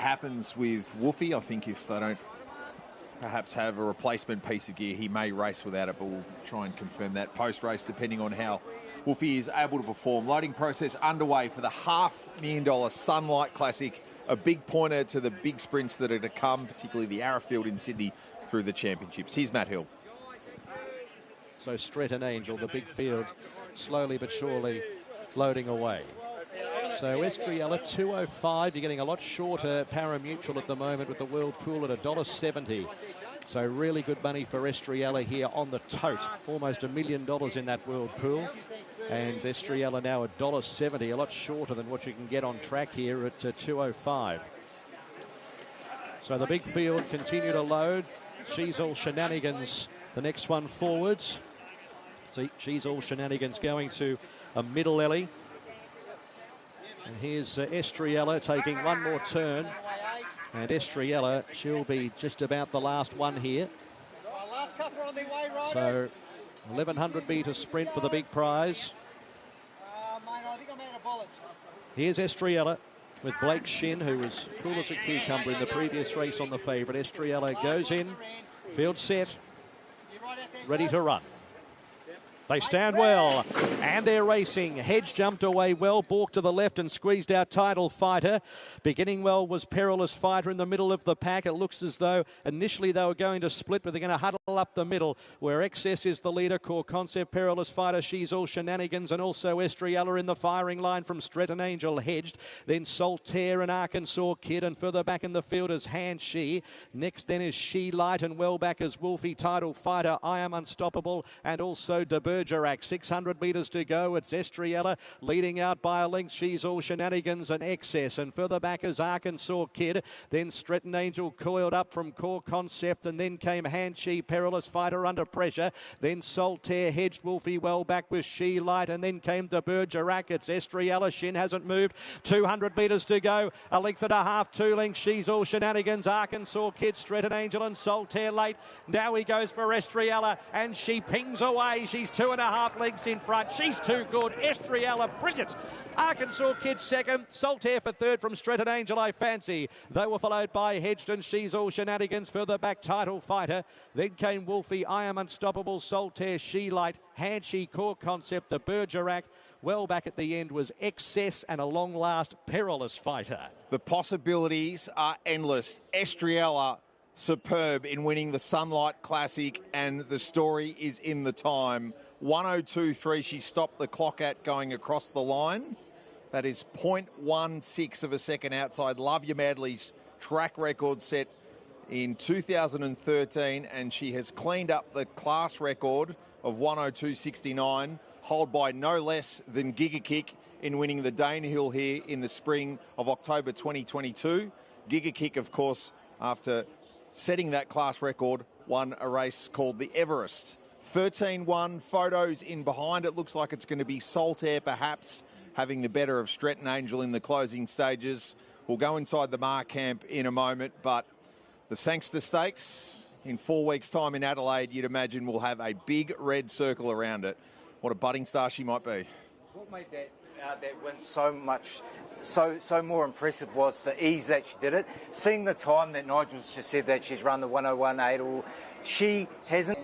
happens with Woofy. I think if they don't perhaps have a replacement piece of gear, he may race without it, but we'll try and confirm that post-race depending on how Woofy is able to perform. Loading process underway for the $500,000 Sunlight Classic, a big pointer to the big sprints that are to come, particularly the Arrowfield in Sydney through the championships. Here's Matt Hill. So Stretton Angel, the big field, slowly but surely loading away. So Estriella 205, you're getting a lot shorter pari-mutuel at the moment with the World Pool at $1.70. So really good money for Estriella here on the tote. Almost $1 million in that World Pool. And Estriella now $1.70, a lot shorter than what you can get on track here at 205. So the big field continue to load. She's All Shenanigans, the next one forwards. See, She's All Shenanigans going to a middle alley. And here's Estriella taking one more turn. And Estriella, she'll be just about the last one here. So 1,100 metre sprint for the big prize. Here's Estriella with Blake Shin, who was cool as a cucumber in the previous race on the favourite. Estriella goes in, field set, ready to run. They stand well, and they're racing. Hedge jumped away well, balked to the left and squeezed out Title Fighter. Beginning well was Perilous Fighter in the middle of the pack. It looks as though initially they were going to split, but they're going to huddle up the middle, where Excess is the leader. Core Concept, Perilous Fighter, She's All Shenanigans, and also Estriella in the firing line from Stretton Angel, hedged. Then Saltaire and Arkansas Kid, and further back in the field is Hand She. Next then is She Light, and well back is Wolfie, Title Fighter, I Am Unstoppable, and also De Bergerac. 600 metres to go. It's Estriella leading out by a length. She's All Shenanigans and Excess, and further back is Arkansas Kid. Then Stretton Angel coiled up from Core Concept, and then came Hand She, Perilous Fighter under pressure. Then Saltaire hedged Wolfie well back with She Light, and then came De Bergerac. It's Estriella. Shin hasn't moved. 200 metres to go. A length and a half, 2 lengths. She's All Shenanigans, Arkansas Kid, Stretton Angel, and Saltaire late. Now he goes for Estriella, and she pings away. She's 2.5 lengths in front. She's too good. Estriella, brilliant. Arkansas Kid second. Saltaire for third from Stretton Angel, I fancy. They were followed by Hedged and She's All Shenanigans. Further back, Title Fighter. Then came Wolfie, I Am Unstoppable, Saltaire, She Light, Hand She, Core Concept, the Bergerac. Well back at the end was Excess, and a long last Perilous Fighter. The possibilities are endless. Estriella, superb in winning the Sunlight Classic, and the story is in the time. 1:02.3 she stopped the clock at going across the line. That is 0.16 of a second outside Love You Madly's track record set in 2013, and she has cleaned up the class record of 1:02.69, held by no less than Giga Kick in winning the Danehill here in the spring of October 2022. Giga Kick, of course, after setting that class record, won a race called the Everest. 13-1, photos in behind. It looks like it's going to be Saltaire perhaps having the better of Stretton Angel in the closing stages. We'll go inside the Mar camp in a moment, but the Sangster Stakes in 4 weeks' time in Adelaide, you'd imagine, will have a big red circle around it. What a budding star she might be. What made that win so more impressive was the ease that she did it. Seeing the time that Nigel's just said that she's run the 1:01.8, or she hasn't.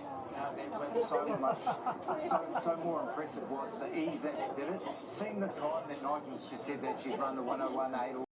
So more impressive was the ease that she did it. Seeing the time that Nigel's just said that she's run the 1:01.8.